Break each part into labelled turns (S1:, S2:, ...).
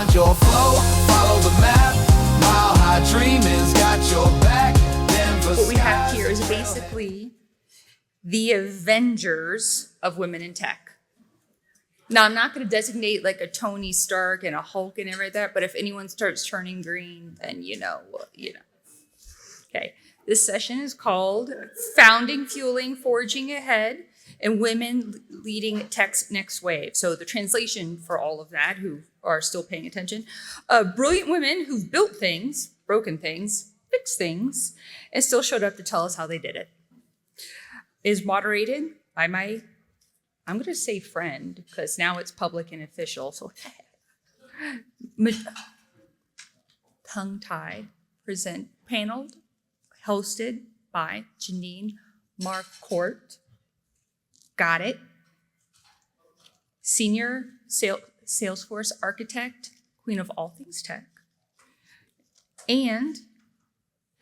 S1: find your flow, follow the map. Mile high dreaming's got your back.
S2: What we have here is basically the Avengers of women in tech. Now, I'm not going to designate like a Tony Stark and a Hulk and everything like that, but if anyone starts turning green, then you know. Okay, this session is called Founding, Fueling, Forging Ahead, and Women Leading Tech's Next Wave. So the translation for all of that, who are still paying attention, brilliant women who've built things, broken things, fixed things, and still showed up to tell us how they did it. Is moderated by my, I'm going to say friend, because now it's public and official, so tongue-tied, paneled, hosted by Janeen Marquardt. Got it. Senior Salesforce architect, queen of all things tech. And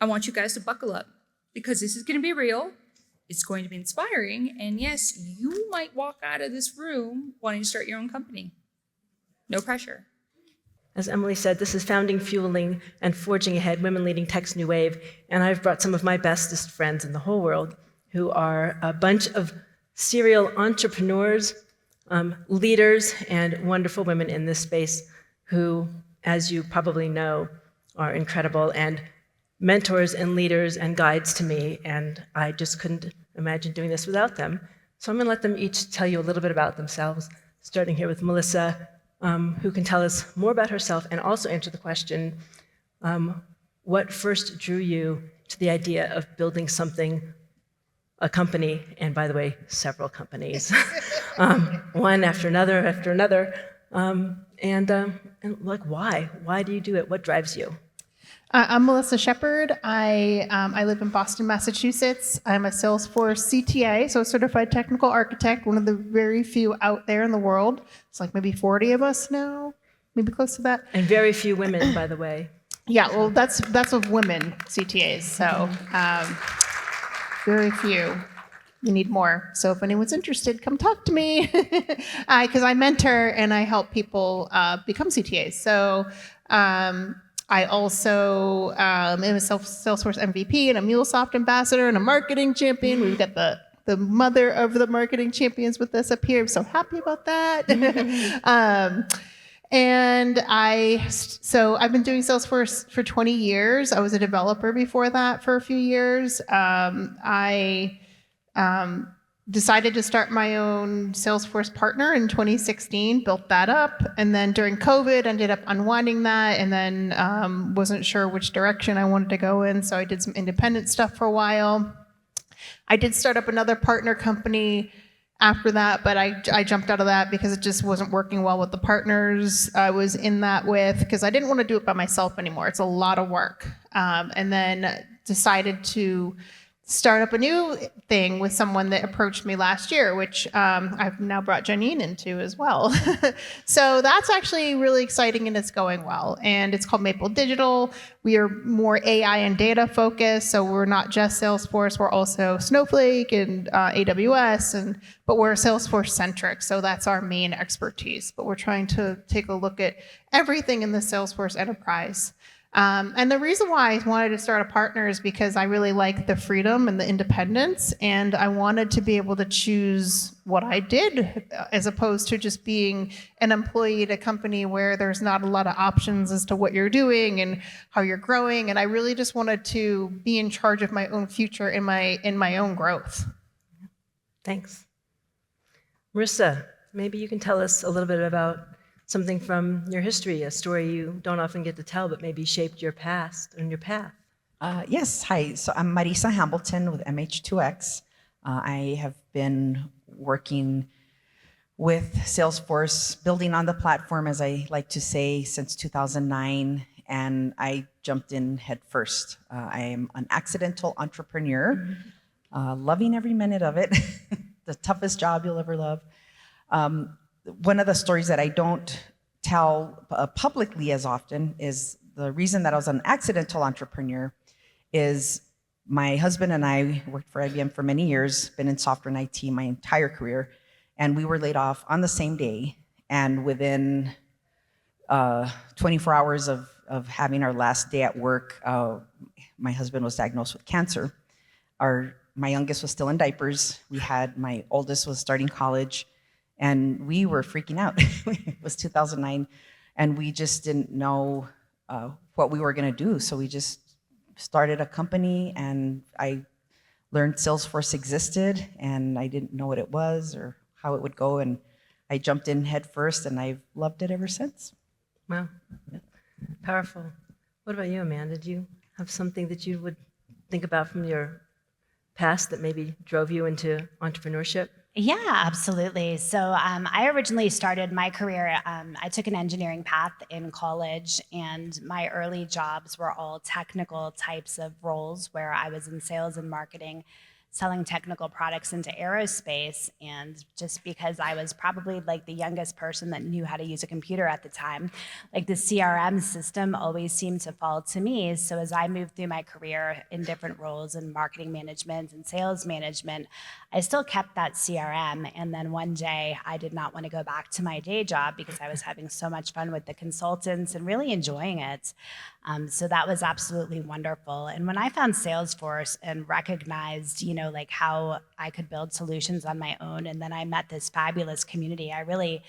S2: I want you guys to buckle up because this is going to be real. It's going to be inspiring. And yes, you might walk out of this room wanting to start your own company. No pressure.
S3: As Emily said, this is Founding, Fueling, and Forging Ahead, Women Leading Tech's New Wave. And I've brought some of my bestest friends in the whole world who are a bunch of serial entrepreneurs, leaders, and wonderful women in this space who, as you probably know, are incredible and mentors and leaders and guides to me. And I just couldn't imagine doing this without them. So I'm going to let them each tell you a little bit about themselves, starting here with Melissa, who can tell us more about herself and also answer the question, what first drew you to the idea of building something, a company, and by the way, several companies, one after another, and like why? Why do you do it? What drives you?
S4: I'm Melissa Shepard. I live in Boston, Massachusetts. I'm a Salesforce CTA, so a Certified Technical Architect, one of the very few out there in the world. It's like maybe 40 of us now, maybe close to that.
S3: And very few women, by the way.
S4: Yeah, well, that's of women CTAs, so very few. You need more. So if anyone's interested, come talk to me, because I mentor and I help people become CTAs. So. I also am a Salesforce MVP and a MuleSoft ambassador and a marketing champion. We've got the mother of the marketing champions with us up here. I'm so happy about that. And I've been doing Salesforce for 20 years. I was a developer before that for a few years. I decided to start my own Salesforce partner in 2016, built that up, and then during COVID ended up unwinding that, and then wasn't sure which direction I wanted to go in, so I did some independent stuff for a while. I did start up another partner company after that, but I jumped out of that because it just wasn't working well with the partners I was in that with, because I didn't want to do it by myself anymore. It's a lot of work. And then decided to start up a new thing with someone that approached me last year, which I've now brought Janeen into as well. So that's actually really exciting and it's going well. And it's called Maple Digital. We are more AI and data focused. So we're not just Salesforce, we're also Snowflake and AWS, but we're Salesforce centric. So that's our main expertise. But we're trying to take a look at everything in the Salesforce enterprise. And the reason why I wanted to start a partner is because I really like the freedom and the independence, and I wanted to be able to choose what I did as opposed to just being an employee at a company where there's not a lot of options as to what you're doing and how you're growing. And I really just wanted to be in charge of my own future in my own growth.
S3: Thanks. Marissa, maybe you can tell us a little bit about something from your history, a story you don't often get to tell, but maybe shaped your past and your path.
S5: Yes, hi. So I'm Marisa Hamilton with MH2X. I have been working with Salesforce, building on the platform, as I like to say, since 2009, and I jumped in head first. I am an accidental entrepreneur, loving every minute of it, the toughest job you'll ever love. One of the stories that I don't tell publicly as often is the reason that I was an accidental entrepreneur is my husband and I worked for IBM for many years, been in software and IT my entire career, and we were laid off on the same day. And within 24 hours of having our last day at work, my husband was diagnosed with cancer. My youngest was still in diapers. My oldest was starting college, and we were freaking out. It was 2009, and we just didn't know what we were going to do. So we just started a company, and I learned Salesforce existed, and I didn't know what it was or how it would go, and I jumped in head first, and I've loved it ever since.
S3: Wow. Powerful. What about you, Amanda? Did you have something that you would think about from your past that maybe drove you into entrepreneurship?
S6: Yeah, absolutely. So I originally started my career, I took an engineering path in college, and my early jobs were all technical types of roles where I was in sales and marketing, selling technical products into aerospace. And just because I was probably like the youngest person that knew how to use a computer at the time, like the CRM system always seemed to fall to me. So as I moved through my career in different roles in marketing management and sales management, I still kept that CRM. And then one day I did not want to go back to my day job because I was having so much fun with the consultants and really enjoying it. So that was absolutely wonderful. And when I found Salesforce and recognized, like how I could build solutions on my own, and then I met this fabulous community, I really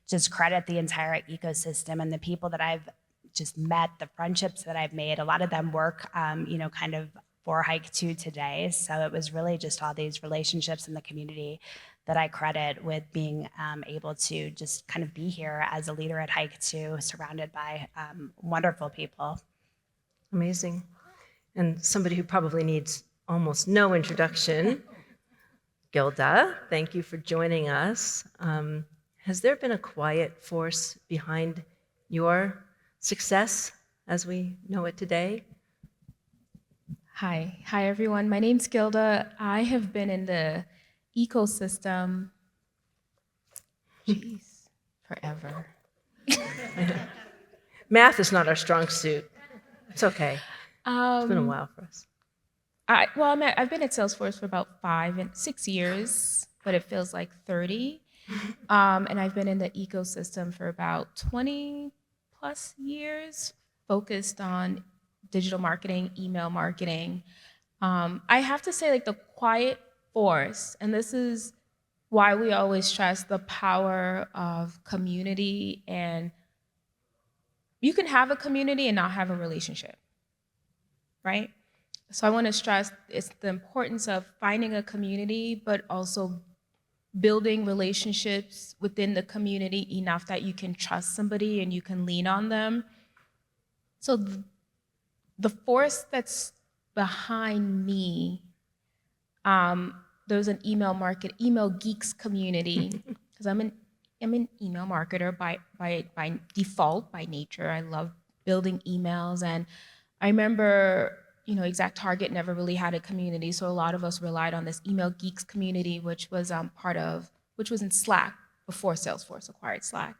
S6: just credit the entire ecosystem and the people that I've just met, the friendships that I've made. A lot of them work, kind of for Hike 2 today. So it was really just all these relationships in the community that I credit with being able to just kind of be here as a leader at Hike 2, surrounded by wonderful people.
S3: Amazing. And somebody who probably needs almost no introduction, Gilda, thank you for joining us. Has there been a quiet force behind your success as we know it today?
S7: Hi everyone. My name's Gilda. I have been in the ecosystem, forever.
S3: Math is not our strong suit. It's okay. It's been a while for us.
S7: I've been at Salesforce for about 5 and 6 years, but it feels like 30. And I've been in the ecosystem for about 20 plus years, focused on digital marketing, email marketing. I have to say, like, the quiet force, and this is why we always stress the power of community. And you can have a community and not have a relationship, right? So I want to stress it's the importance of finding a community, but also building relationships within the community enough that you can trust somebody and you can lean on them. So the force that's behind me, there's an email geeks community, because I'm an email marketer by default, by nature. I love building emails, and I remember, ExactTarget never really had a community, so a lot of us relied on this email geeks community, which was in Slack before Salesforce acquired Slack,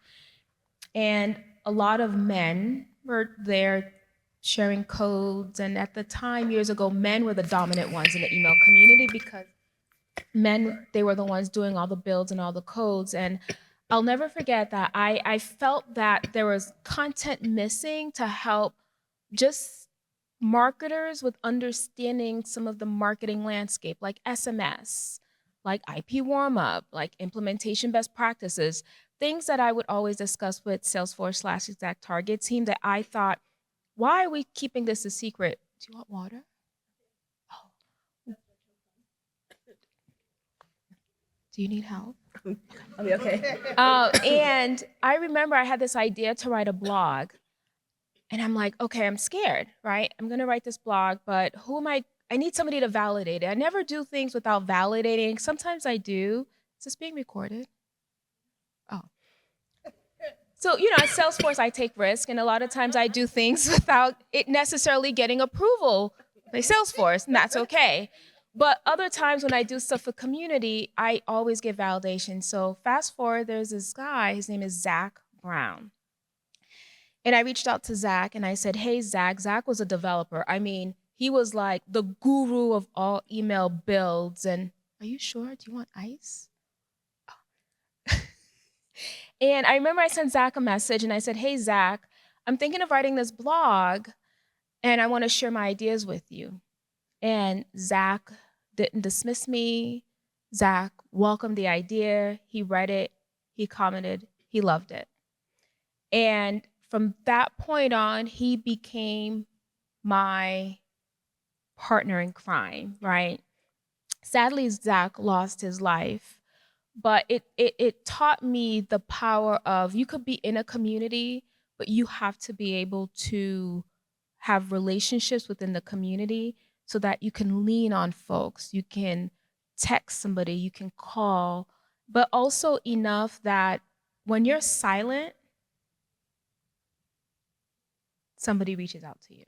S7: and a lot of men were there sharing codes. And at the time, years ago, men were the dominant ones in the email community because they were the ones doing all the builds and all the codes. And I'll never forget that I felt that there was content missing to help just marketers with understanding some of the marketing landscape, like SMS, like IP warm-up, like implementation best practices, things that I would always discuss with Salesforce/ExactTarget team that I thought, why are we keeping this a secret? Do you want water? Oh. Do you need help?
S3: I'll be okay.
S7: And I remember I had this idea to write a blog. And I'm like, okay, I'm scared, right? I'm going to write this blog, but who am I? I need somebody to validate it. I never do things without validating. Sometimes I do. Is this being recorded? Oh. So, at Salesforce, I take risk, and a lot of times I do things without it necessarily getting approval by Salesforce, and that's okay. But other times when I do stuff for community, I always get validation. So fast forward, there's this guy, his name is Zach Brown. And I reached out to Zach and I said, hey, Zach was a developer. I mean, he was like the guru of all email builds. And are you sure? Do you want ice? Oh. And I remember I sent Zach a message and I said, hey, Zach, I'm thinking of writing this blog and I want to share my ideas with you. And Zach didn't dismiss me. Zach welcomed the idea. He read it. He commented. He loved it. And from that point on, he became my partner in crime, right? Sadly, Zach lost his life, but it taught me the power of, you could be in a community, but you have to be able to have relationships within the community so that you can lean on folks. You can text somebody, you can call, but also enough that when you're silent, somebody reaches out to you.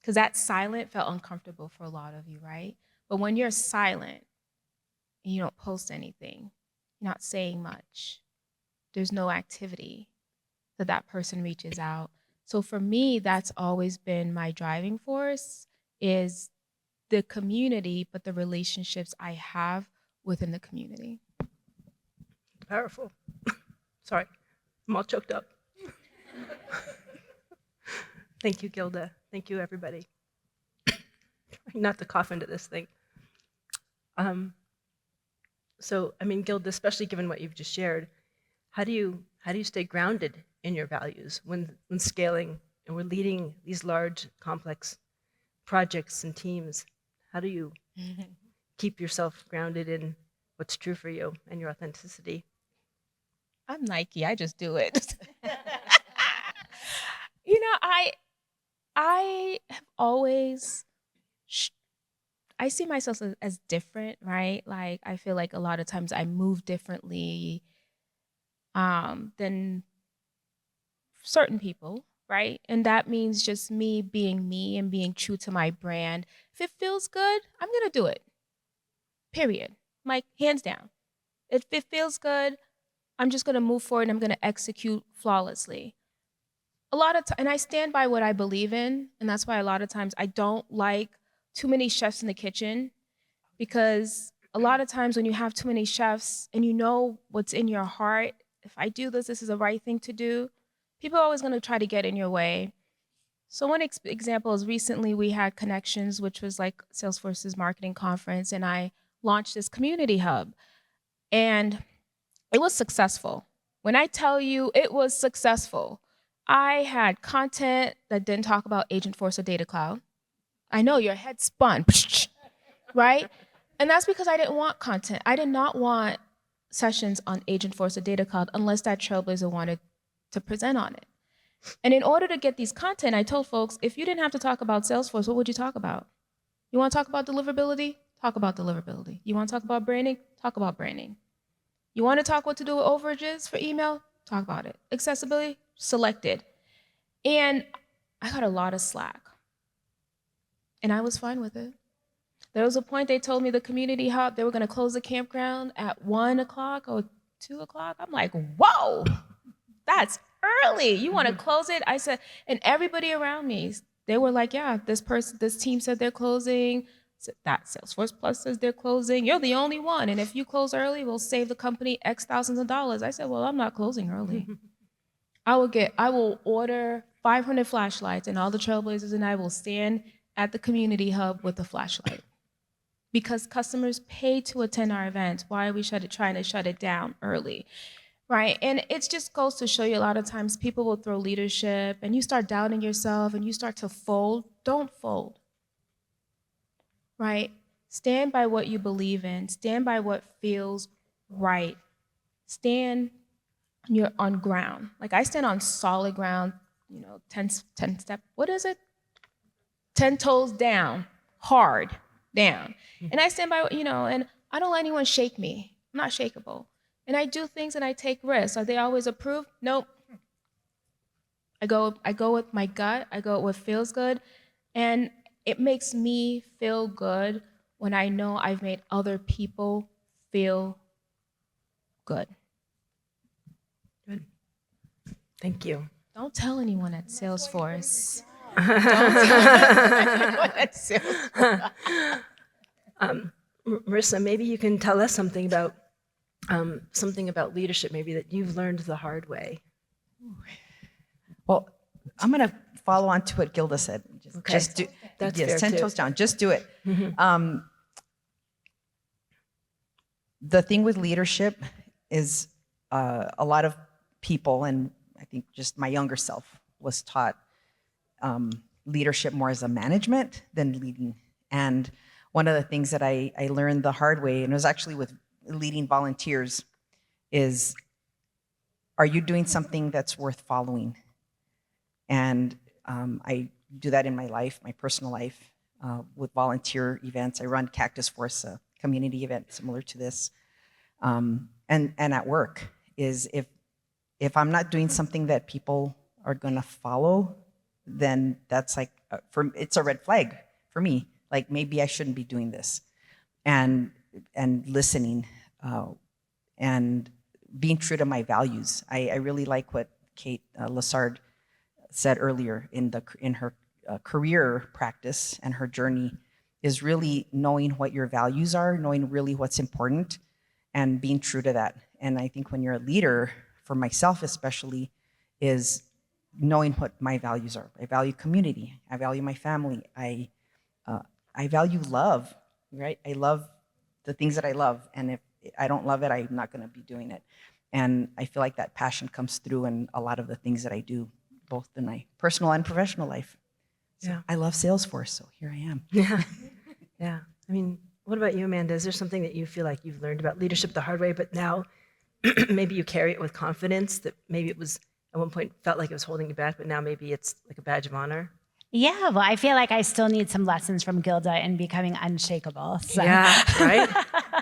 S7: Because that silent felt uncomfortable for a lot of you, right? But when you're silent and you don't post anything, you're not saying much, there's no activity, that person reaches out. So for me, that's always been my driving force, is the community, but the relationships I have within the community.
S3: Powerful. Sorry, I'm all choked up. Thank you, Gilda. Thank you, everybody. Not to cough into this thing. So, I mean, Gilda, especially given what you've just shared, how do you stay grounded in your values when scaling and we're leading these large, complex projects and teams? How do you keep yourself grounded in what's true for you and your authenticity?
S7: I'm Nike, I just do it. You know, I have always, I see myself as different, right? Like, I feel like a lot of times I move differently than certain people, right? And that means just me being me and being true to my brand. If it feels good, I'm gonna do it, period. Like, hands down. If it feels good, I'm just gonna move forward and I'm gonna execute flawlessly. A lot of and I stand by what I believe in, and that's why a lot of times I don't like too many chefs in the kitchen, because a lot of times when you have too many chefs and you know what's in your heart, if I do this, this is the right thing to do, people are always going to try to get in your way. So one example is, recently we had Connections, which was like Salesforce's marketing conference, and I launched this community hub, and it was successful. When I tell you it was successful, I had content that didn't talk about Agentforce or Data Cloud. I know your head spun, right? And that's because I didn't want content. I did not want sessions on Agentforce or Data Cloud unless that trailblazer wanted to present on it. And in order to get these content, I told folks, if you didn't have to talk about Salesforce, what would you talk about? You want to talk about deliverability? Talk about deliverability. You want to talk about branding? Talk about branding. You want to talk what to do with overages for email? Talk about it. Accessibility? Selected. And I got a lot of slack. And I was fine with it. There was a point they told me the community hub, they were going to close the campground at 1 o'clock or 2 o'clock. I'm like, whoa, that's early. You want to close it? I said, and everybody around me, they were like, yeah, this team said they're closing. That Salesforce Plus says they're closing. You're the only one. And if you close early, we'll save the company X thousands of dollars. I said, well, I'm not closing early. I will order 500 flashlights, and all the trailblazers and I will stand at the community hub with a flashlight. Because customers pay to attend our events. Why are we trying to shut it down early? Right? And it just goes to show you, a lot of times people will throw leadership and you start doubting yourself and you start to fold. Don't fold. Right? Stand by what you believe in. Stand by what feels right. Stand on ground. Like, I stand on solid ground, 10 step, what is it? 10 toes down, hard down. And I stand by, and I don't let anyone shake me. I'm not shakeable. And I do things and I take risks. Are they always approved? Nope. I go with my gut. I go with what feels good. And it makes me feel good when I know I've made other people feel good.
S3: Good. Thank you.
S7: Don't tell anyone at Salesforce. Don't tell anyone at Salesforce.
S3: Marissa, maybe you can tell us something about something about leadership maybe that you've learned the hard way.
S5: Well, I'm going to follow on to what Gilda said. Just do,
S3: That's
S5: yes,
S3: fair
S5: 10
S3: too.
S5: toes down. Just do it. The thing with leadership is a lot of people, and I think just my younger self was taught leadership more as a management than leading. And one of the things that I learned the hard way, and it was actually with leading volunteers, is, are you doing something that's worth following? And I do that in my life, my personal life, with volunteer events. I run Cactus Force, a community event similar to this. And at work, is if I'm not doing something that people are gonna follow, then that's like, it's a red flag for me. Like, maybe I shouldn't be doing this. And listening, and being true to my values. I really like what Kate Lassard said earlier in her career practice and her journey, is really knowing what your values are, knowing really what's important, and being true to that. And I think when you're a leader, for myself especially, is knowing what my values are. I value community. I value my family. I value love, right? I love the things that I love, and if I don't love it, I'm not going to be doing it. And I feel like that passion comes through in a lot of the things that I do, both in my personal and professional life. So
S3: Yeah.
S5: I love Salesforce, so here I am.
S3: Yeah. Yeah. I mean, what about you, Amanda? Is there something that you feel like you've learned about leadership the hard way, but now maybe you carry it with confidence, that maybe it was at one point felt like it was holding you back, but now maybe it's like a badge of honor?
S6: Yeah, well, I feel like I still need some lessons from Gilda in becoming unshakable. So.
S3: Yeah, right?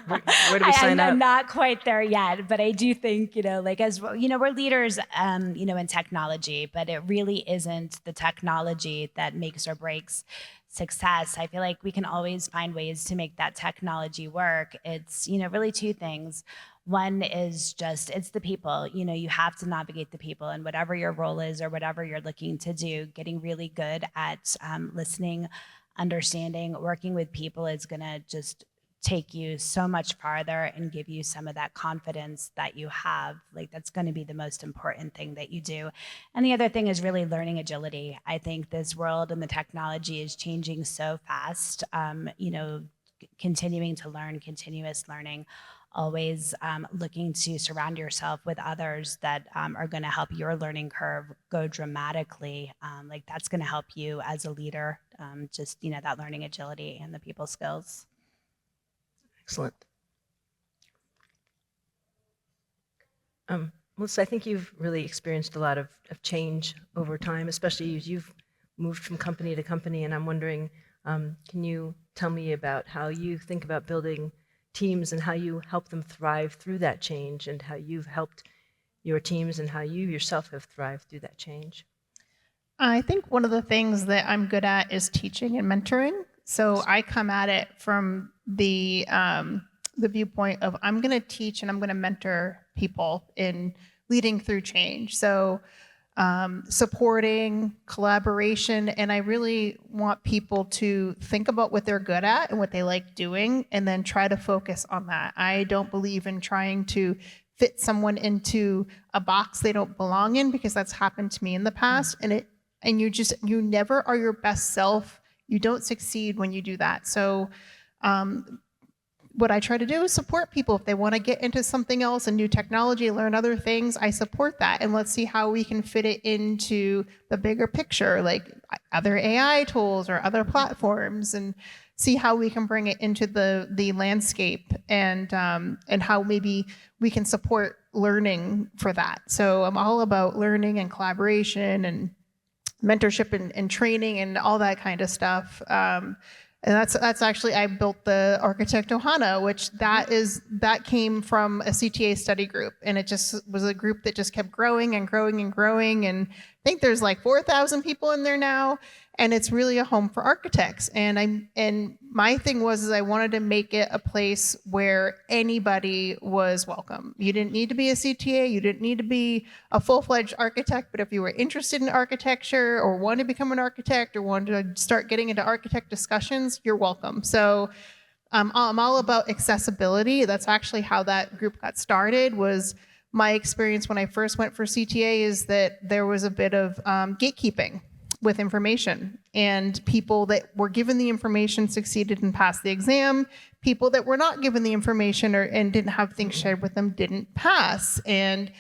S3: Where do we sign up?
S6: I'm not quite there yet, but I do think, like, as we're leaders, in technology, but it really isn't the technology that makes or breaks success. I feel like we can always find ways to make that technology work. It's, really two things. One is just, it's the people. You have to navigate the people, and whatever your role is or whatever you're looking to do, getting really good at listening, understanding, working with people is going to just take you so much farther and give you some of that confidence that you have. Like, that's going to be the most important thing that you do. And the other thing is really learning agility. I think this world and the technology is changing so fast. Continuing to learn, continuous learning, always looking to surround yourself with others that are going to help your learning curve go dramatically. That's going to help you as a leader, that learning agility and the people skills.
S3: Excellent. Melissa, I think you've really experienced a lot of change over time, especially as you've moved from company to company, and I'm wondering, can you tell me about how you think about building teams and how you help them thrive through that change, and how you've helped your teams and how you yourself have thrived through that change?
S4: I think one of the things that I'm good at is teaching and mentoring. So I come at it from the viewpoint of, I'm going to teach and I'm going to mentor people in leading through change. So supporting, collaboration, and I really want people to think about what they're good at and what they like doing, and then try to focus on that. I don't believe in trying to fit someone into a box they don't belong in, because that's happened to me in the past, and you never are your best self. You don't succeed when you do that. So what I try to do is support people. If they want to get into something else, a new technology, learn other things, I support that. And let's see how we can fit it into the bigger picture, like other AI tools or other platforms, and see how we can bring it into the landscape, and how maybe we can support learning for that. So I'm all about learning and collaboration and mentorship and training and all that kind of stuff. And that's actually, I built the Architect Ohana, which that came from a CTA study group, and it just was a group that just kept growing and growing and growing. And I think there's like 4,000 people in there now, and it's really a home for architects. And my thing was I wanted to make it a place where anybody was welcome. You didn't need to be a CTA, you didn't need to be a full-fledged architect, but if you were interested in architecture or wanted to become an architect or wanted to start getting into architect discussions, you're welcome. So I'm all about accessibility. That's actually how that group got started. Was my experience when I first went for CTA is that there was a bit of gatekeeping with information, and people that were given the information succeeded and passed the exam. People that were not given the information and didn't have things shared with them didn't pass. And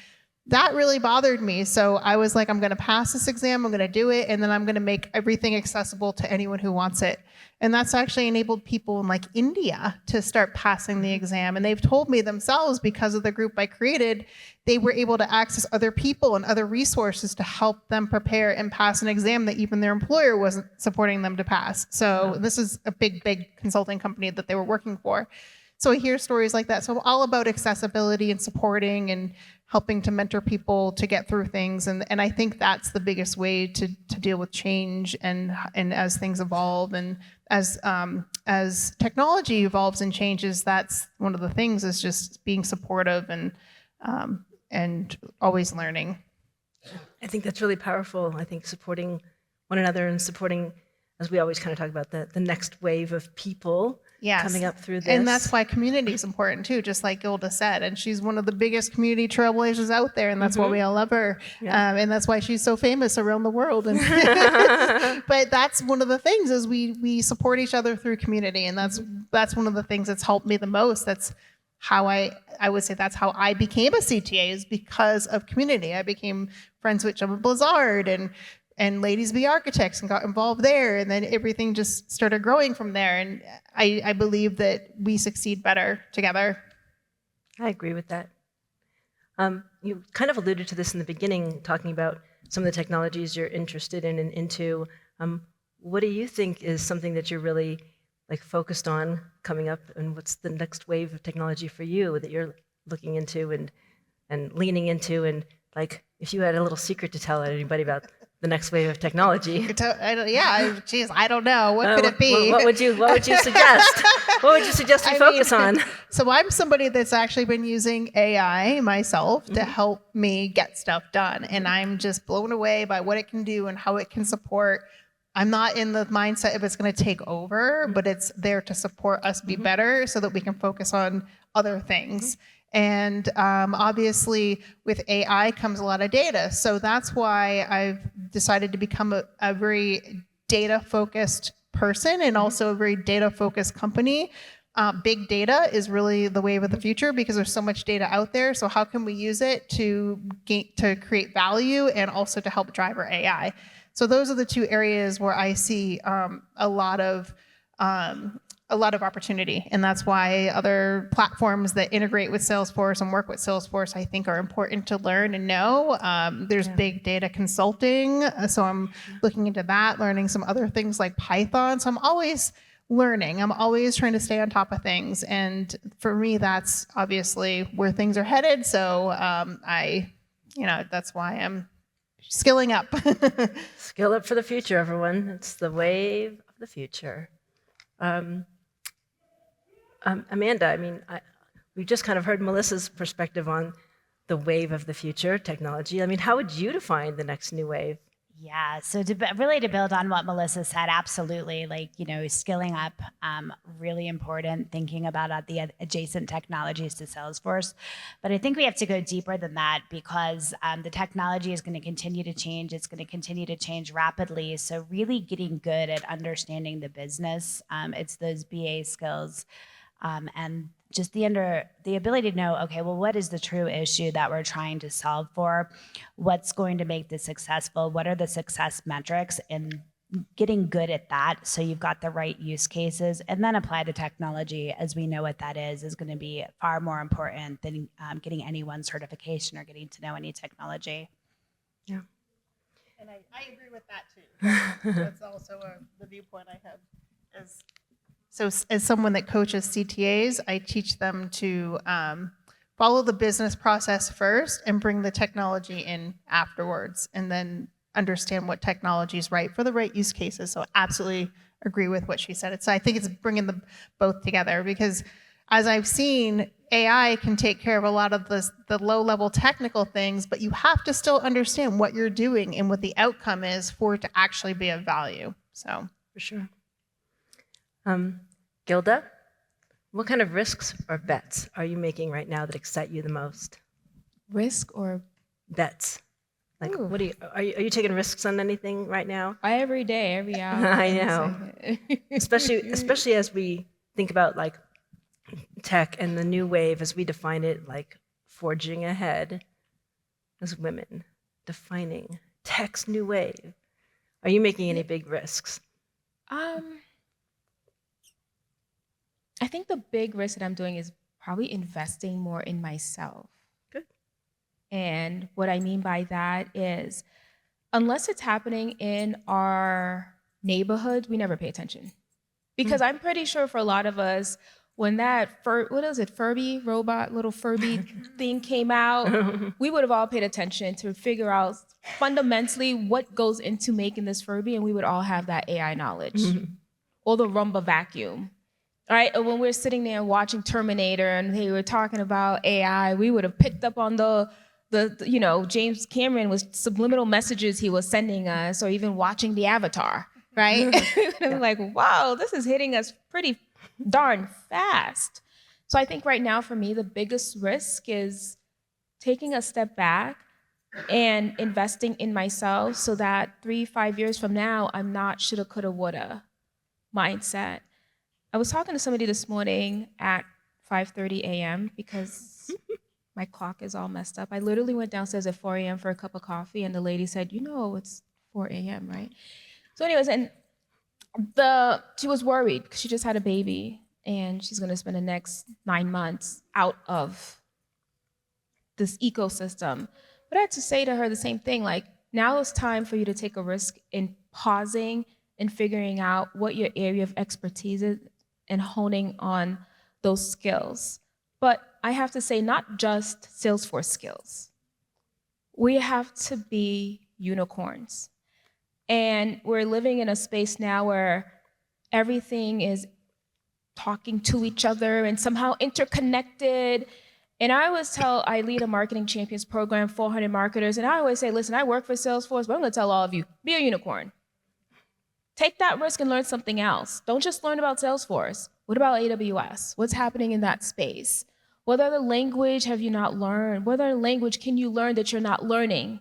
S4: that really bothered me. So I was like, I'm going to pass this exam, I'm going to do it, and then I'm going to make everything accessible to anyone who wants it. And that's actually enabled people in like India to start passing the exam. And they've told me themselves, because of the group I created, they were able to access other people and other resources to help them prepare and pass an exam that even their employer wasn't supporting them to pass. So this is a big consulting company that they were working for. So I hear stories like that. So I'm all about accessibility and supporting and helping to mentor people to get through things. And I think that's the biggest way to deal with change and as things evolve and as technology evolves and changes, that's one of the things is just being supportive and always learning.
S3: I think that's really powerful. I think supporting one another and supporting, as we always kind of talk about, the next wave of people coming up through this.
S4: And that's why community is important too, just like Gilda said. And she's one of the biggest community trailblazers out there, and that's why we all love her. Yeah. And that's why she's so famous around the world. And but that's one of the things is we support each other through community, and that's one of the things that's helped me the most. That's how I would say that's how I became a CTA, is because of community. I became friends with Gemma Blizzard and Ladies Be Architects and got involved there, and then everything just started growing from there. And I believe that we succeed better together.
S3: I agree with that. You kind of alluded to this in the beginning, talking about some of the technologies you're interested in and into. What do you think is something that you're really like focused on coming up, and what's the next wave of technology for you that you're looking into and leaning into? And like, if you had a little secret to tell anybody about the next wave of technology.
S4: I don't know. What could it be?
S3: What would you suggest? What would you suggest we focus on?
S4: So I'm somebody that's actually been using AI myself to help me get stuff done. And I'm just blown away by what it can do and how it can support. I'm not in the mindset if it's going to take over, but it's there to support us be better so that we can focus on other things. And obviously, with AI comes a lot of data. So that's why I've decided to become a very data-focused person and also a very data-focused company. Big data is really the wave of the future because there's so much data out there. So how can we use it to create value and also to help drive our AI? So those are the two areas where I see a lot of opportunity, and that's why other platforms that integrate with Salesforce and work with Salesforce, I think, are important to learn and know. There's big data consulting, so I'm looking into that, learning some other things like Python. So I'm always learning. I'm always trying to stay on top of things, and for me, that's obviously where things are headed. So that's why I'm skilling up.
S3: Skill up for the future, everyone. It's the wave of the future. Amanda, I mean, we just kind of heard Melissa's perspective on the wave of the future, technology. I mean, how would you define the next new wave?
S6: Yeah, so to build on what Melissa said, absolutely, skilling up, really important, thinking about the adjacent technologies to Salesforce. But I think we have to go deeper than that because the technology is going to continue to change. It's going to continue to change rapidly. So really getting good at understanding the business, it's those BA skills and just the ability to know, okay, well, what is the true issue that we're trying to solve for? What's going to make this successful? What are the success metrics? And getting good at that so you've got the right use cases, and then apply the technology as we know what that is going to be far more important than getting any one certification or getting to know any technology.
S3: Yeah.
S4: And I agree with that too. That's also the viewpoint I have. So as someone that coaches CTAs, I teach them to follow the business process first and bring the technology in afterwards, and then understand what technology is right for the right use cases. So absolutely agree with what she said. I think it's bringing them both together because as I've seen, AI can take care of a lot of the low-level technical things, but you have to still understand what you're doing and what the outcome is for it to actually be of value. So
S3: for sure. Gilda, What kind of risks or bets are you making right now that excite you the most?
S7: Risk or
S3: Bets. Like,
S7: Ooh.
S3: what are you taking risks on anything right now?
S7: every day, every hour?
S3: I
S7: every
S3: know.
S7: second.
S3: Especially as we think about like tech and the new wave as we define it, like forging ahead as women, defining tech's new wave. Are you making any big risks?
S7: I think the big risk that I'm doing is probably investing more in myself.
S3: Good.
S7: And what I mean by that is, unless it's happening in our neighborhood, we never pay attention. Because I'm pretty sure for a lot of us, when that Furby robot, little Furby thing came out, we would have all paid attention to figure out fundamentally what goes into making this Furby, and we would all have that AI knowledge. Or the Roomba vacuum. Right? Or when we're sitting there watching Terminator and they were talking about AI, we would have picked up on the James Cameron was subliminal messages he was sending us, or even watching the Avatar, right? Like, wow, this is hitting us pretty darn fast. So I think right now for me, the biggest risk is taking a step back and investing in myself so that 3-5 years from now, I'm not shoulda, coulda, woulda mindset. I was talking to somebody this morning at 5:30 a.m. because my clock is all messed up. I literally went downstairs at 4 a.m. for a cup of coffee, and the lady said, it's 4 a.m., right? So anyways, and she was worried because she just had a baby, and she's going to spend the next 9 months out of this ecosystem. But I had to say to her the same thing, like, now it's time for you to take a risk in pausing and figuring out what your area of expertise is and honing on those skills. But I have to say, not just Salesforce skills. We have to be unicorns. And we're living in a space now where everything is talking to each other and somehow interconnected. And I lead a marketing champions program, 400 marketers, and I always say, listen, I work for Salesforce, but I'm gonna tell all of you, be a unicorn. Take that risk and learn something else. Don't just learn about Salesforce. What about AWS? What's happening in that space? What other language have you not learned? What other language can you learn that you're not learning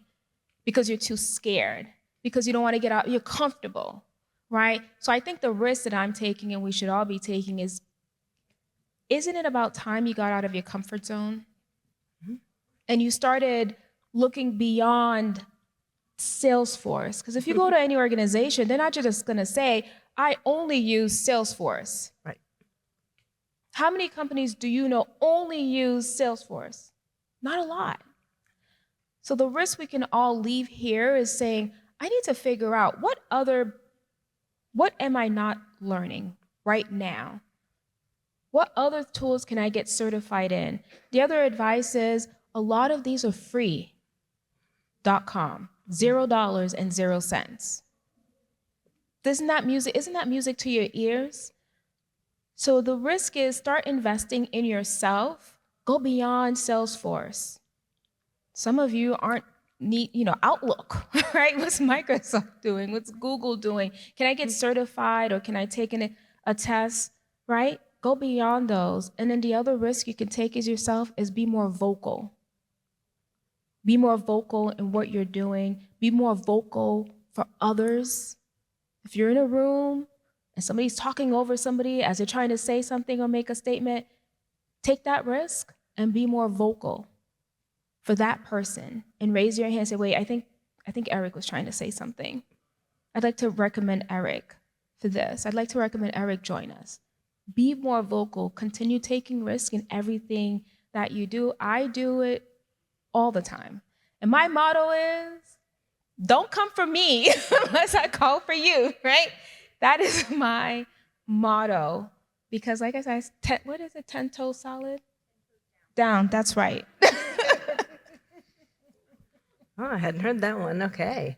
S7: because you're too scared, because you don't want to get out, you're comfortable, right? So I think the risk that I'm taking and we should all be taking is, isn't it about time you got out of your comfort zone? And you started looking beyond Salesforce? Because if you go to any organization, they're not just going to say, I only use Salesforce.
S3: Right.
S7: How many companies do you know only use Salesforce? Not a lot. So the risk we can all leave here is saying, I need to figure out what am I not learning right now? What other tools can I get certified in? The other advice is, a lot of these are free.com, $0 and 0 cents. Isn't that music to your ears? So the risk is, start investing in yourself, go beyond Salesforce. Some of you aren't Outlook, right? What's Microsoft doing? What's Google doing? Can I get certified, or can I take a test, right? Go beyond those. And then the other risk you can take as yourself is be more vocal. Be more vocal in what you're doing. Be more vocal for others. If you're in a room and somebody's talking over somebody as they're trying to say something or make a statement, take that risk and be more vocal for that person, and raise your hand and say, wait, I think Eric was trying to say something. I'd like to recommend Eric for this. I'd like to recommend Eric join us. Be more vocal. Continue taking risks in everything that you do. I do it all the time. And my motto is, don't come for me unless I call for you, right? That is my motto. Because like I said, 10 toes solid? Down, that's right.
S3: Oh, I hadn't heard that one. Okay.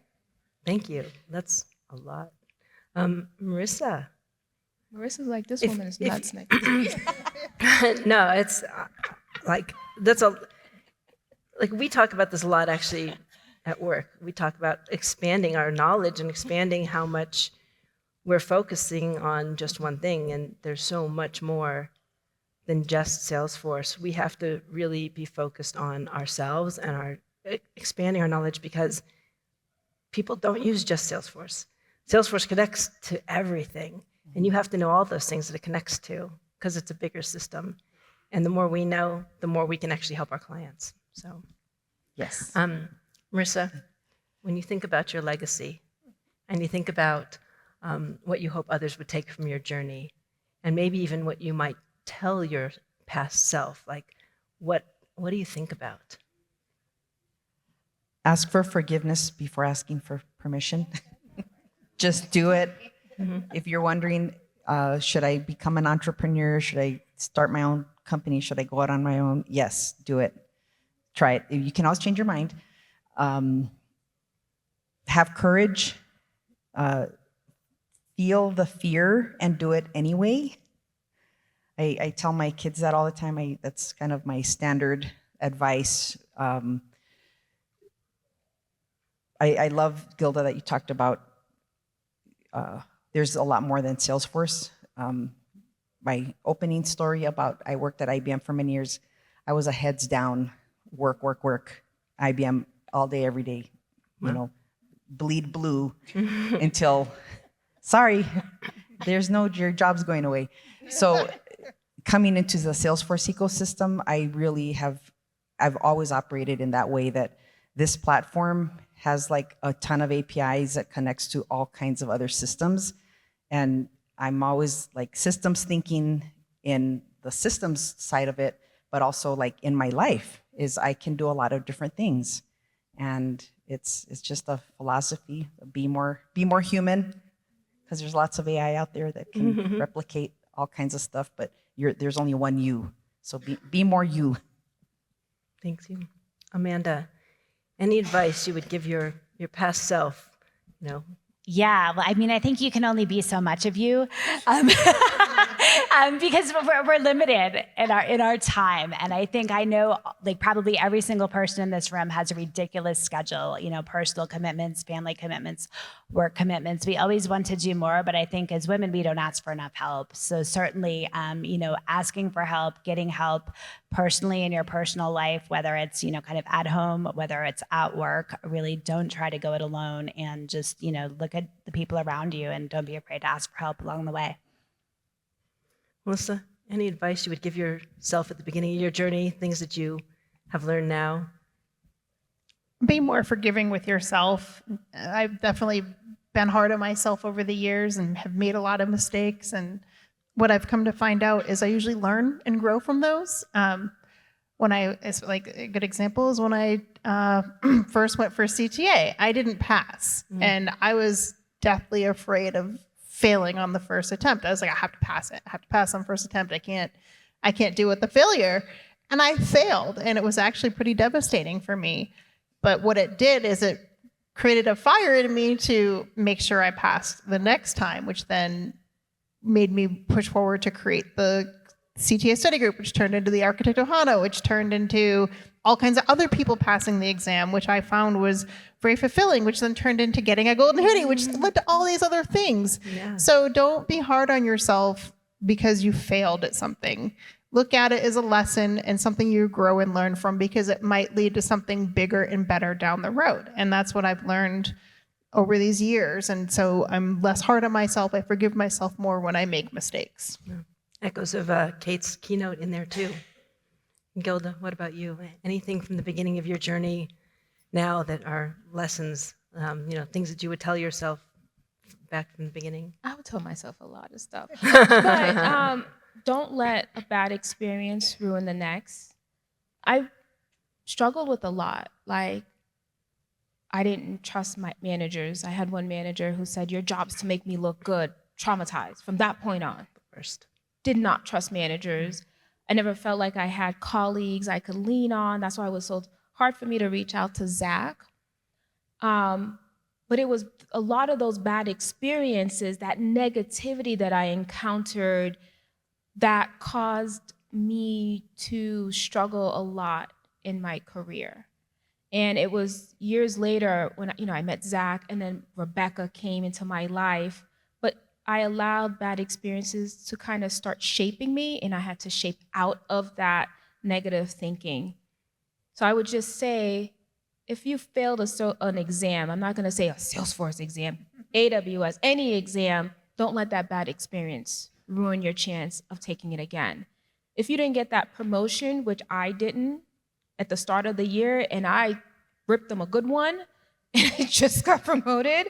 S3: Thank you. That's a lot. Marissa.
S7: Marissa's like, this woman is nuts.
S3: No, it's we talk about this a lot actually at work. We talk about expanding our knowledge and expanding how much we're focusing on just one thing, and there's so much more than just Salesforce. We have to really be focused on ourselves and expanding our knowledge, because people don't use just Salesforce. Salesforce connects to everything, and you have to know all those things that it connects to, because it's a bigger system. And the more we know, the more we can actually help our clients. So,
S5: Yes.
S3: Marissa, when you think about your legacy, and you think about what you hope others would take from your journey, and maybe even what you might tell your past self, like what do you think about?
S5: Ask for forgiveness before asking for permission. Just do it. If you're wondering, should I become an entrepreneur? Should I start my own company? Should I go out on my own? Yes, do it. Try it. You can always change your mind. Have courage. Feel the fear and do it anyway. I tell my kids that all the time. That's kind of my standard advice. I love, Gilda, that you talked about there's a lot more than Salesforce. My opening story about I worked at IBM for many years. I was a heads down, work, IBM all day, every day, bleed blue until, sorry, your job's going away. So coming into the Salesforce ecosystem, I've always operated in that way, that this platform has like a ton of APIs that connects to all kinds of other systems. And I'm always like systems thinking in the systems side of it, but also like in my life is I can do a lot of different things. And it's just a philosophy, be more human, because there's lots of AI out there that can replicate all kinds of stuff, but there's only one you. So be more you.
S3: Thanks, you. Amanda, any advice you would give your past self,
S6: Yeah, well, I mean, I think you can only be so much of you, because we're limited in our time. And I think I know, like, probably every single person in this room has a ridiculous schedule. Personal commitments, family commitments, work commitments. We always want to do more, but I think as women, we don't ask for enough help. So certainly, asking for help, getting help personally in your personal life, whether it's kind of at home, whether it's at work. Really, don't try to go it alone, and just look at the people around you, and don't be afraid to ask for help along the way.
S3: Melissa, any advice you would give yourself at the beginning of your journey, things that you have learned now?
S4: Be more forgiving with yourself. I've definitely been hard on myself over the years and have made a lot of mistakes. And what I've come to find out is I usually learn and grow from those. It's like a good example is when I first went for CTA, I didn't pass. And I was deathly afraid of failing on the first attempt. I was like, I have to pass it. I have to pass on first attempt. I can't deal with the failure. And I failed, and it was actually pretty devastating for me. But what it did is it created a fire in me to make sure I passed the next time, which then made me push forward to create the CTA study group, which turned into the Architect Ohana, which turned into all kinds of other people passing the exam, which I found was very fulfilling, which then turned into getting a golden hoodie, which led to all these other things.
S3: Yeah.
S4: So don't be hard on yourself because you failed at something. Look at it as a lesson and something you grow and learn from, because it might lead to something bigger and better down the road. And that's what I've learned over these years. And so I'm less hard on myself. I forgive myself more when I make mistakes.
S3: Yeah. Echoes of Kate's keynote in there too. Gilda, what about you? Anything from the beginning of your journey now that are lessons, things that you would tell yourself back from the beginning?
S7: I would tell myself a lot of stuff. But don't let a bad experience ruin the next. I struggled with a lot. Like, I didn't trust my managers. I had one manager who said, your job's to make me look good. Traumatized. From that point on.
S3: First.
S7: Did not trust managers. I never felt like I had colleagues I could lean on. That's why it was so hard for me to reach out to Zach. But it was a lot of those bad experiences, that negativity that I encountered, that caused me to struggle a lot in my career. And it was years later when I met Zach, and then Rebecca came into my life. But I allowed bad experiences to kind of start shaping me, and I had to shape out of that negative thinking. So I would just say, if you failed an exam, I'm not going to say a Salesforce exam, AWS, any exam, don't let that bad experience ruin your chance of taking it again. If you didn't get that promotion, which I didn't at the start of the year, and I ripped them a good one, and I just got promoted,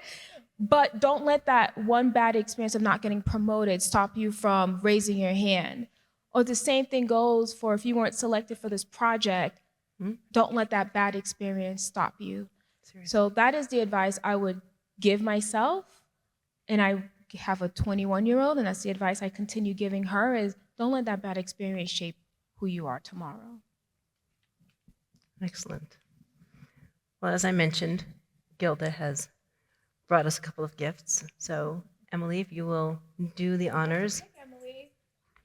S7: but don't let that one bad experience of not getting promoted stop you from raising your hand. Or the same thing goes for if you weren't selected for this project, don't let that bad experience stop you. Seriously. So that is the advice I would give myself. And I have a 21-year-old, and that's the advice I continue giving her is don't let that bad experience shape who you are tomorrow.
S3: Excellent. Well, as I mentioned, Gilda has brought us a couple of gifts. So, Emily, if you will do the honors.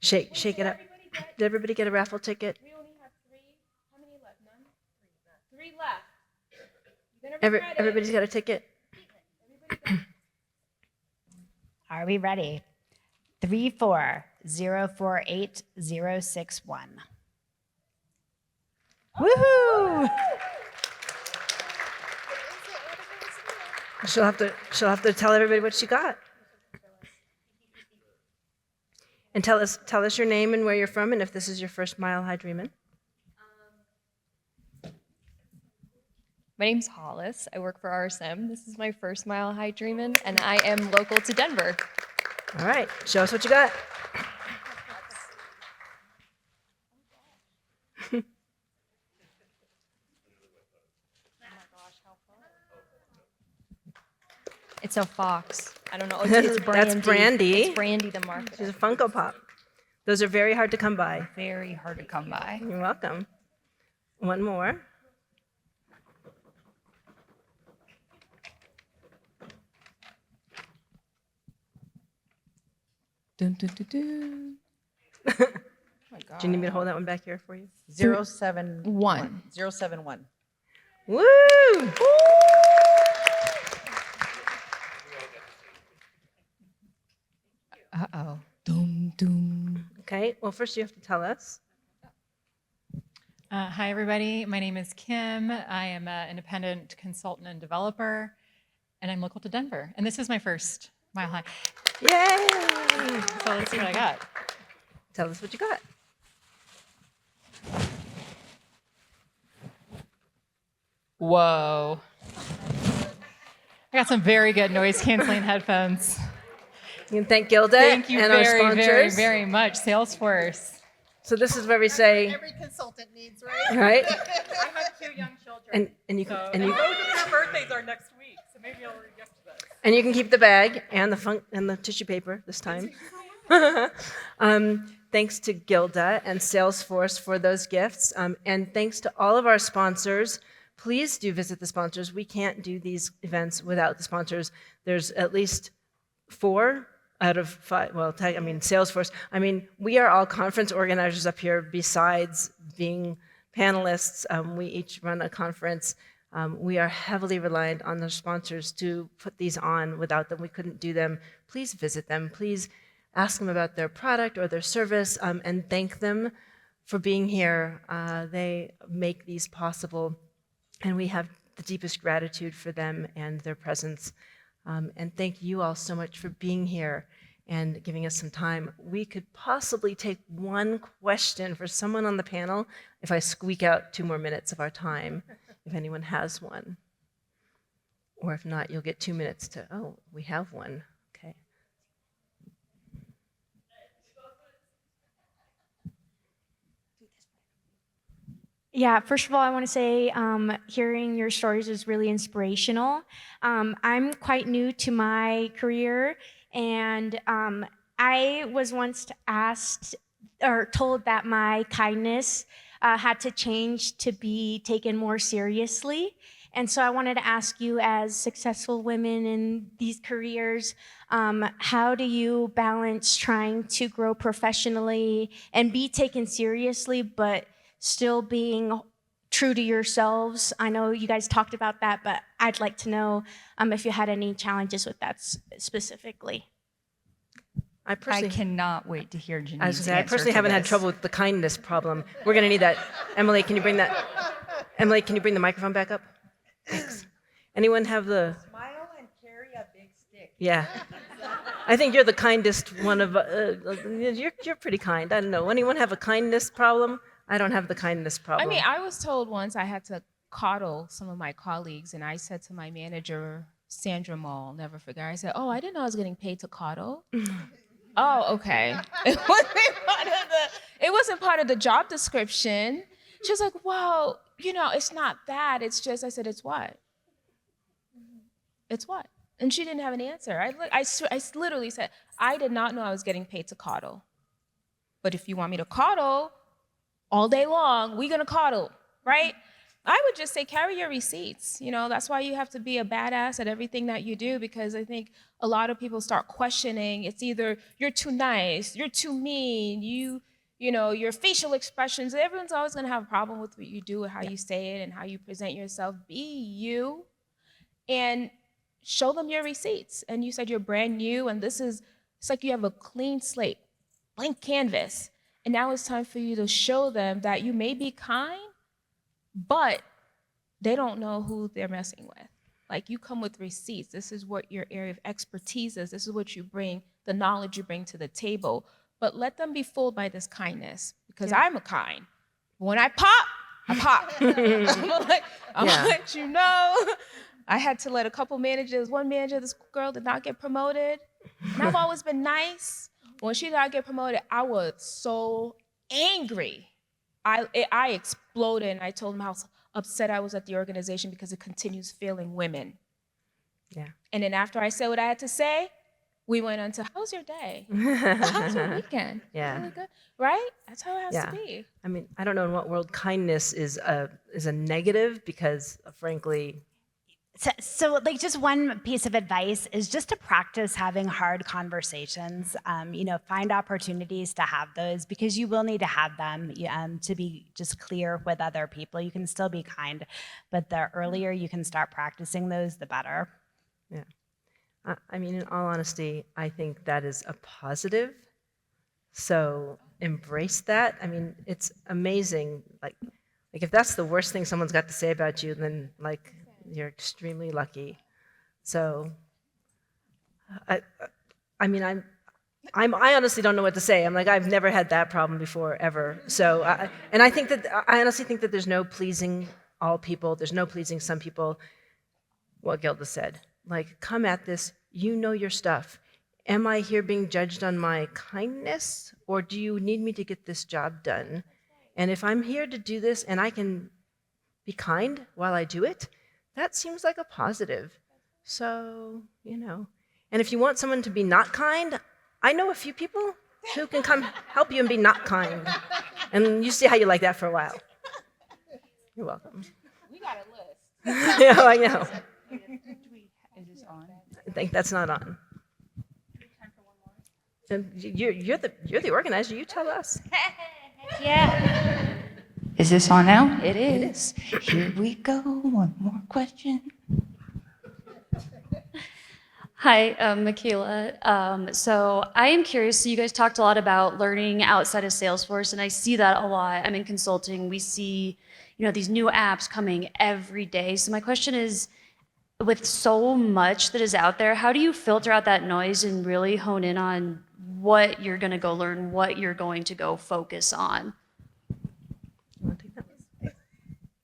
S3: Shake it up. Did everybody get a raffle ticket?
S7: We only have 3. How many left? None? 3 left. You're gonna regret it.
S3: Everybody's got a ticket?
S6: Are we ready? 3404861.
S3: Woohoo! She'll have to tell everybody what she got. And tell us your name and where you're from, and if this is your first Mile High Dreamin'.
S8: My name's Hollis. I work for RSM. This is my first Mile High Dreamin', and I am local to Denver.
S3: All right, show us what you got.
S8: It's a fox. I don't know. It's Brandy.
S3: That's Brandy.
S8: It's Brandy the marketer.
S3: She's a Funko Pop. Those are very hard to come by.
S8: Very hard to come by.
S3: You're welcome. One more.
S8: Dun, dun, dun, dun.
S3: Do you need me to hold that one back here for you?
S5: 071. 071.
S3: Woo!
S8: Uh-oh. Doom, doom.
S3: Okay, well, first you have to tell us.
S9: Hi, everybody. My name is Kim. I am an independent consultant and developer, and I'm local to Denver. And this is my first Mile High.
S3: Yay!
S9: So let's see what I got.
S3: Tell us what you got.
S9: Whoa. I got some very good noise-canceling headphones.
S3: You can thank Gilda
S9: Thank you
S3: and our
S9: very,
S3: sponsors.
S9: very, very much, Salesforce.
S3: So this is where we say,
S4: Every consultant needs, right?
S3: right?
S10: I have 2 young children.
S3: And you can
S10: So,
S3: and you
S10: both of their birthdays are next week, so maybe I'll regift this.
S3: and you can keep the bag and the tissue paper this time. Thanks to Gilda and Salesforce for those gifts, and thanks to all of our sponsors. Please do visit the sponsors. We can't do these events without the sponsors. There's at least 4 out of 5, well, Salesforce. We are all conference organizers up here besides being panelists. We each run a conference. We are heavily reliant on the sponsors to put these on. Without them, we couldn't do them. Please visit them. Please ask them about their product or their service, and thank them for being here. They make these possible, and we have the deepest gratitude for them and their presence. And thank you all so much for being here and giving us some time. We could possibly take one question for someone on the panel if I squeak out 2 more minutes of our time, if anyone has one. Or if not, you'll get 2 minutes to, oh, we have one. Okay.
S11: Yeah, first of all, I want to say hearing your stories is really inspirational. I'm quite new to my career, and I was once asked or told that my kindness had to change to be taken more seriously. And so I wanted to ask you, as successful women in these careers, how do you balance trying to grow professionally and be taken seriously, but still being true to yourselves? I know you guys talked about that, but I'd like to know if you had any challenges with that specifically.
S3: I personally,
S2: cannot wait to hear
S3: I was
S2: Janeen's
S3: gonna say, I
S2: answer
S3: personally
S2: to
S3: haven't had
S2: this.
S3: trouble with the kindness problem. We're going to need that. Emily, can you bring that? Emily, can you bring the microphone back up? Thanks. Anyone have the?
S5: Smile and carry a big stick.
S3: Yeah. I think you're the kindest one of. You're pretty kind. I don't know. Anyone have a kindness problem? I don't have the kindness
S7: I
S3: problem.
S7: mean, I was told once I had to coddle some of my colleagues, and I said to my manager, Sandra Mall, never forget, I said, "Oh, I didn't know I was getting paid to coddle." Oh, okay. It wasn't part of the job description. She was like, "Well, it's not that. It's just," I said, "It's what? It's what?" And she didn't have an answer. I literally said, "I did not know I was getting paid to coddle. But if you want me to coddle all day long, we're gonna coddle, right?" I would just say carry your receipts. That's why you have to be a badass at everything that you do, because I think a lot of people start questioning. It's either you're too nice, you're too mean, your facial expressions. Everyone's always gonna have a problem with what you do and how you say it and how you present yourself. Be you and show them your receipts. And you said you're brand new, and it's like you have a clean slate, blank canvas. And now it's time for you to show them that you may be kind, but they don't know who they're messing with. Like, you come with receipts. This is what your area of expertise is. This is what you bring, the knowledge you bring to the table. But let them be fooled by this kindness, because I'm a kind. When I pop, I pop. I'm gonna let you know. I had to let a couple managers, one manager, this girl did not get promoted. And I've always been nice. When she did not get promoted, I was so angry. I exploded, and I told them how upset I was at the organization because it continues failing women.
S3: Yeah.
S7: And then after I said what I had to say, we went on to, how was your day? How was your weekend?
S3: Yeah.
S7: Really good, right? That's how it has to
S3: Yeah.
S7: be.
S3: I mean, I don't know in what world kindness is a negative, because frankly,
S6: So, like, just one piece of advice is just to practice having hard conversations. Find opportunities to have those, because you will need to have them to be just clear with other people. You can still be kind, but the earlier you can start practicing those, the better.
S3: yeah. I mean, in all honesty, I think that is a positive. So embrace that. I mean, it's amazing. Like if that's the worst thing someone's got to say about you, then you're extremely lucky. So, I honestly don't know what to say. I'm like, I've never had that problem before, ever. So, I honestly think that there's no pleasing all people. There's no pleasing some people. What Gilda said, come at this. You know your stuff. Am I here being judged on my kindness, or do you need me to get this job done? And if I'm here to do this and I can be kind while I do it, that seems like a positive. So, And if you want someone to be not kind, I know a few people who can come help you and be not kind. And you see how you like that for a while. You're welcome.
S7: We got a list.
S3: Yeah, I know.
S2: Is this on?
S3: I think that's not on. And you're the organizer. You tell us.
S6: Yeah.
S2: Is this on now? It is. Here we go. One more question.
S12: Hi, Michaela. So I am curious, so you guys talked a lot about learning outside of Salesforce, and I see that a lot. I'm in consulting. We see, these new apps coming every day. So my question is, with so much that is out there, how do you filter out that noise and really hone in on what you're going to go learn, what you're going to go focus on?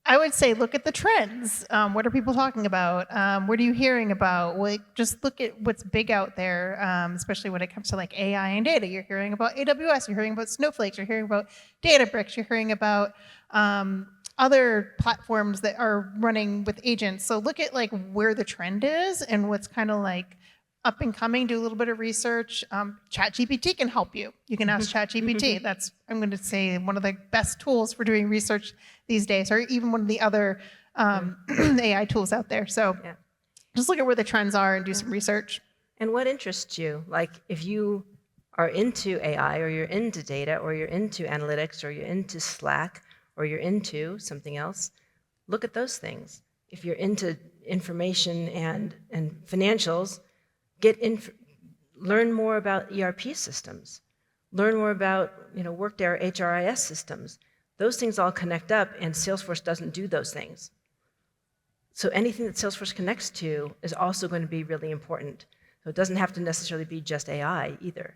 S4: I would say look at the trends. What are people talking about? What are you hearing about? Just look at what's big out there, especially when it comes to AI and data. You're hearing about AWS, you're hearing about Snowflakes, you're hearing about Databricks, you're hearing about other platforms that are running with agents. So look at where the trend is and what's kind of up and coming. Do a little bit of research. ChatGPT can help you. You can ask ChatGPT. That's, I'm going to say, one of the best tools for doing research these days, or even one of the other AI tools out there. So just look at where the trends are and do some research.
S3: And what interests you? If you are into AI, or you're into data, or you're into analytics, or you're into Slack, or you're into something else, look at those things. If you're into information and financials, learn more about ERP systems, learn more about Workday or HRIS systems. Those things all connect up, and Salesforce doesn't do those things. So anything that Salesforce connects to is also going to be really important. So it doesn't have to necessarily be just AI either.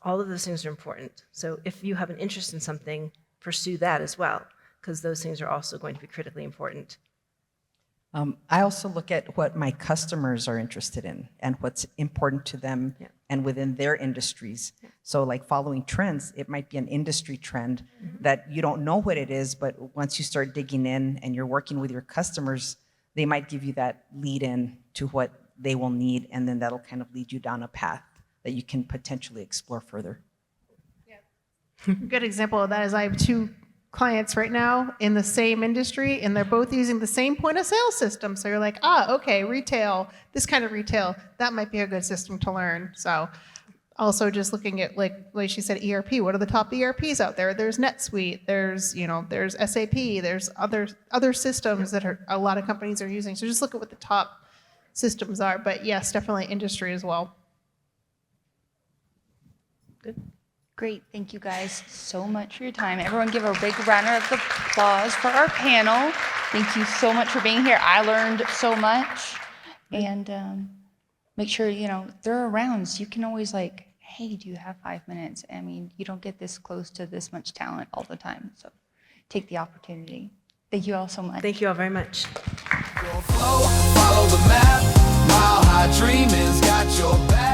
S3: All of those things are important. So if you have an interest in something, pursue that as well, because those things are also going to be critically important.
S5: I also look at what my customers are interested in and what's important to them and within their industries. So like following trends, it might be an industry trend that you don't know what it is, but once you start digging in and you're working with your customers, they might give you that lead in to what they will need, and then that'll kind of lead you down a path that you can potentially explore further.
S4: A good example of that is I have 2 clients right now in the same industry, and they're both using the same point of sale system. So you're like, okay, retail, this kind of retail, that might be a good system to learn. So also just looking at, like she said, ERP, what are the top ERPs out there? There's NetSuite, there's SAP, there's other systems that a lot of companies are using. So just look at what the top systems are. But yes, definitely industry as well.
S3: Good.
S13: Great, thank you guys so much for your time. Everyone give a big round of applause for our panel. Thank you so much for being here. I learned so much. And make sure, they're around, so you can always hey, do you have 5 minutes? I mean, you don't get this close to this much talent all the time, so take the opportunity. Thank you all so much.
S3: Thank you all very much.
S1: Follow the map, Mile High Dreaming's got your back.